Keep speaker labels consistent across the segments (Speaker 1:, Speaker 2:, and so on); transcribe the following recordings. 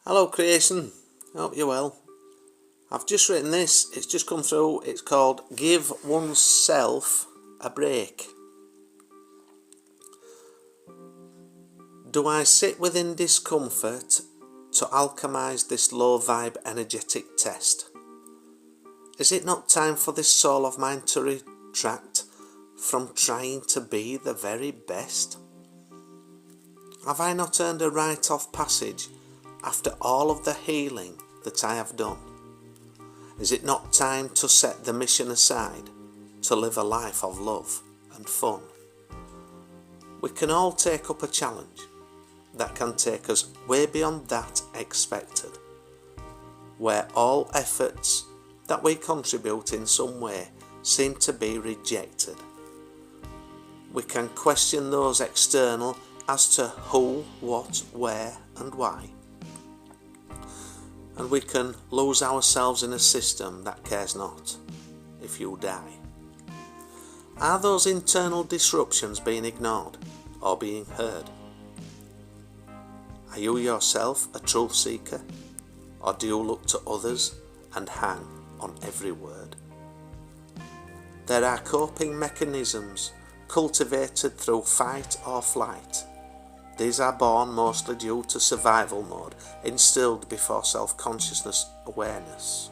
Speaker 1: Hello creation, hope you're well. I've just written this, it's just come through, it's called Give Oneself a Break. Do I sit within discomfort to alchemise this low vibe energetic test? Is it not time for this soul of mine to retract from trying to be the very best? Have I not earned a rite of passage after all of the healing that I have done? Is it not time to set the mission aside to live a life of love and fun? We can all take up a challenge that can take us way beyond that expected, where all efforts that we contribute in some way seem to be rejected. We can question those external as to who, what, where and why. And we can lose ourselves in a system that cares not if you die. Are those internal disruptions being ignored or being heard? Are you yourself a truth seeker, or do you look to others and hang on every word? There are coping mechanisms cultivated through fight or flight. These are born mostly due to survival mode, instilled before self-consciousness awareness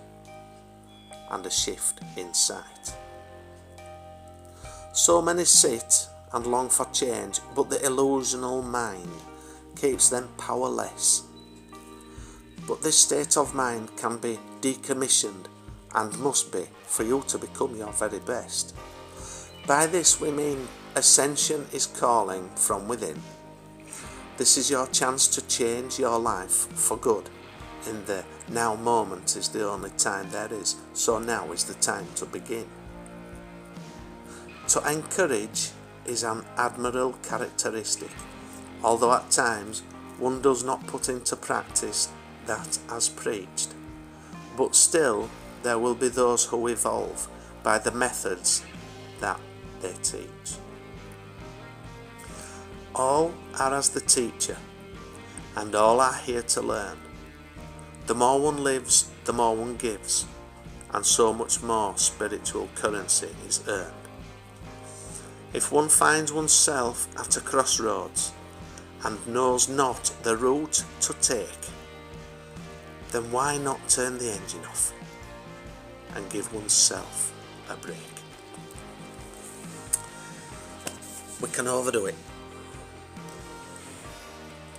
Speaker 1: and a shift in sight. So many sit and long for change, but the illusional mind keeps them powerless. But this state of mind can be decommissioned and must be for you to become your very best. By this we mean ascension is calling from within. This is your chance to change your life for good. In the now moment is the only time there is, so now is the time to begin. To encourage is an admirable characteristic, although at times one does not put into practice that as preached. But still there will be those who evolve by the methods that they teach. All are as the teacher, and all are here to learn. The more one lives, the more one gives, and so much more spiritual currency is earned. If one finds oneself at a crossroads and knows not the route to take, then why not turn the engine off and give oneself a break? We can overdo it.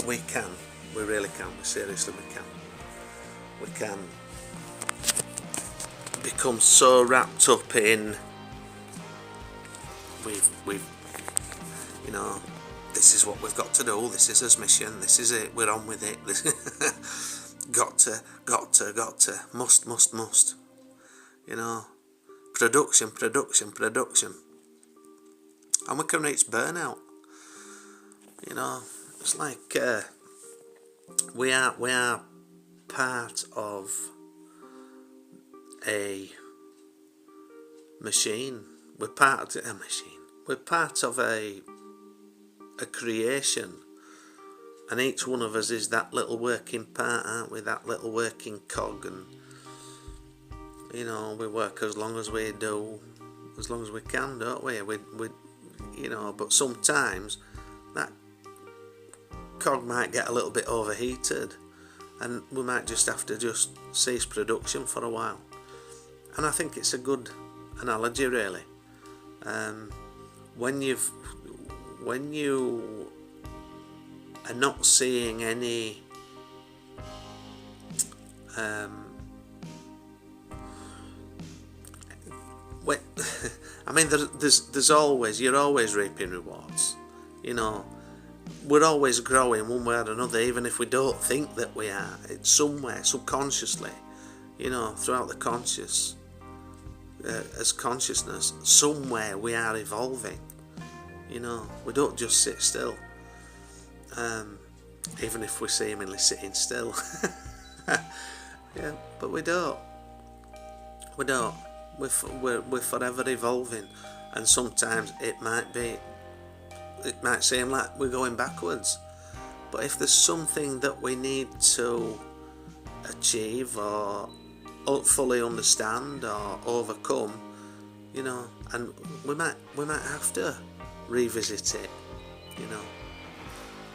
Speaker 1: We can, we really can, seriously we can. We can become so wrapped up in we've this is what we've got to do, this is his mission, this is it, we're on with it, got to, must, production, and we can reach burnout. It's like we are part of a machine. We're part of a machine. We're part of a creation, and each one of us is that little working part, aren't we? That little working cog, and we work as long as we do, as long as we can, don't we? We but sometimes that cog might get a little bit overheated and we might just have to cease production for a while. And I think it's a good analogy, really. When you are not seeing any there's always, you're always reaping rewards. We're always growing one way or another, even if we don't think that we are. It's somewhere subconsciously, throughout the conscious, as consciousness, somewhere we are evolving. We don't just sit still, even if we're seemingly sitting still. Yeah, but we don't. We're forever evolving, and sometimes it might seem like we're going backwards, but if there's something that we need to achieve or fully understand or overcome, and we might have to revisit it,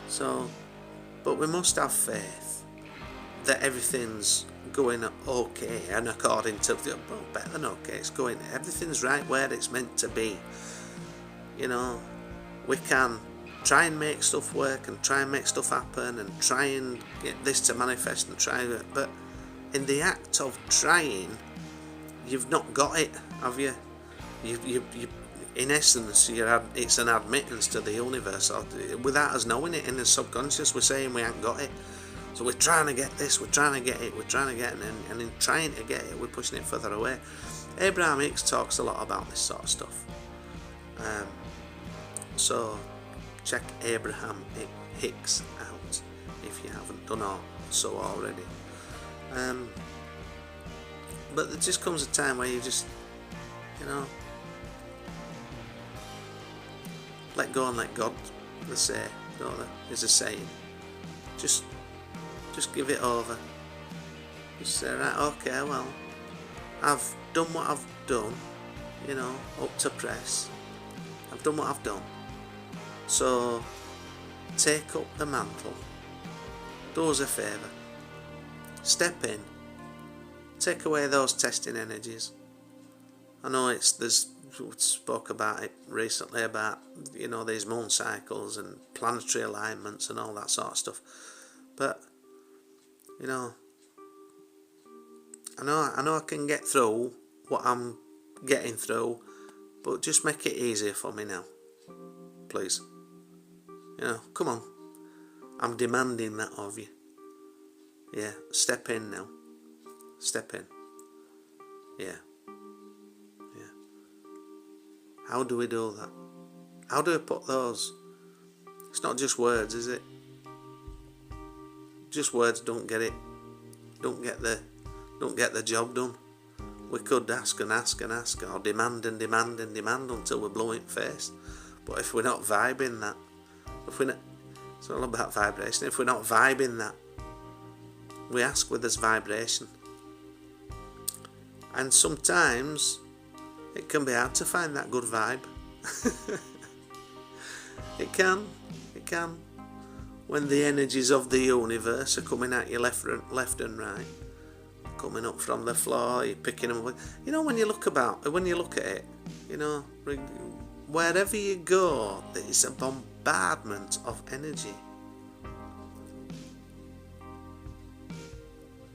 Speaker 1: so, but we must have faith that everything's going okay, and according to, well, better than okay, everything's right where it's meant to be. We can try and make stuff work and try and make stuff happen and try and get this to manifest and try it, but in the act of trying, you've not got it, have you? You in essence, it's an admittance to the universe, or without us knowing it. In the subconscious, we're saying we ain't got it. So we're trying to get this, we're trying to get it, and in trying to get it, we're pushing it further away. Abraham Hicks talks a lot about this sort of stuff. So check Abraham Hicks out if you haven't done so already. But there just comes a time where you just, let go and let God, they say, don't they? There's a saying. Just give it over. Just say, right, okay, well, I've done what I've done, up to press. I've done what I've done. So, take up the mantle. Do us a favour. Step in. Take away those testing energies. I know we spoke about it recently about, these moon cycles and planetary alignments and all that sort of stuff. But, I know I can get through what I'm getting through, but just make it easier for me now, please. Come on. I'm demanding that of you. Yeah, step in now. Step in. Yeah. How do we do that? How do we put those? It's not just words, is it? Just words don't get it. Don't get the job done. We could ask and ask and ask, or demand and demand and demand until we're blue in the face. But if we're not vibing that, it's all about vibration. If we're not vibing that, we ask with this vibration. And sometimes it can be hard to find that good vibe. It can. When the energies of the universe are coming at you left and right, coming up from the floor, you're picking them up. When you look at it, wherever you go, there's a bombardment of energy.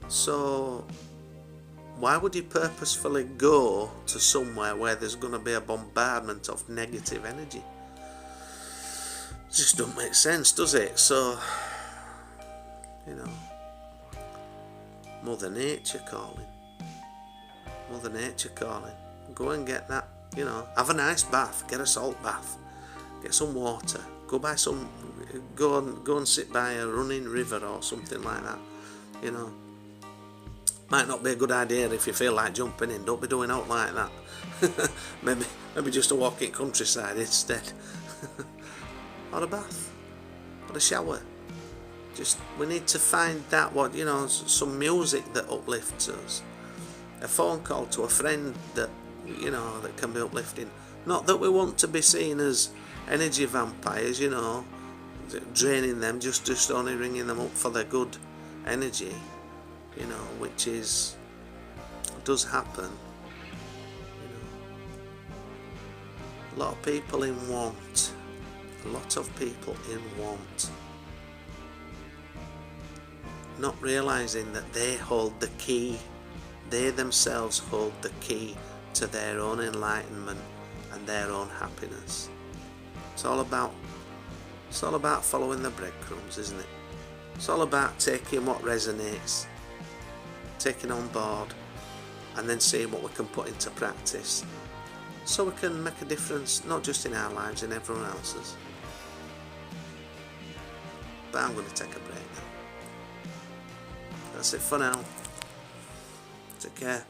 Speaker 1: So why would you purposefully go to somewhere where there's going to be a bombardment of negative energy? It just don't make sense, does it? So, Mother Nature calling. Go and get that, have a nice bath, get a salt bath, get some water, go and sit by a running river or something like that, Might not be a good idea if you feel like jumping in. Don't be doing out like that. maybe just a walk in countryside instead. Or a bath. Or a shower. We need to find that some music that uplifts us. A phone call to a friend that that can be uplifting. Not that we want to be seen as energy vampires, draining them, just only ringing them up for their good energy. Which does happen. A lot of people in want. Not realising that they hold the key. They themselves hold the key to their own enlightenment and their own happiness. It's all about following the breadcrumbs, isn't it? It's all about taking what resonates, taking on board, and then seeing what we can put into practice so we can make a difference, not just in our lives, in everyone else's. But I'm going to take a break now. That's it for now. Take care.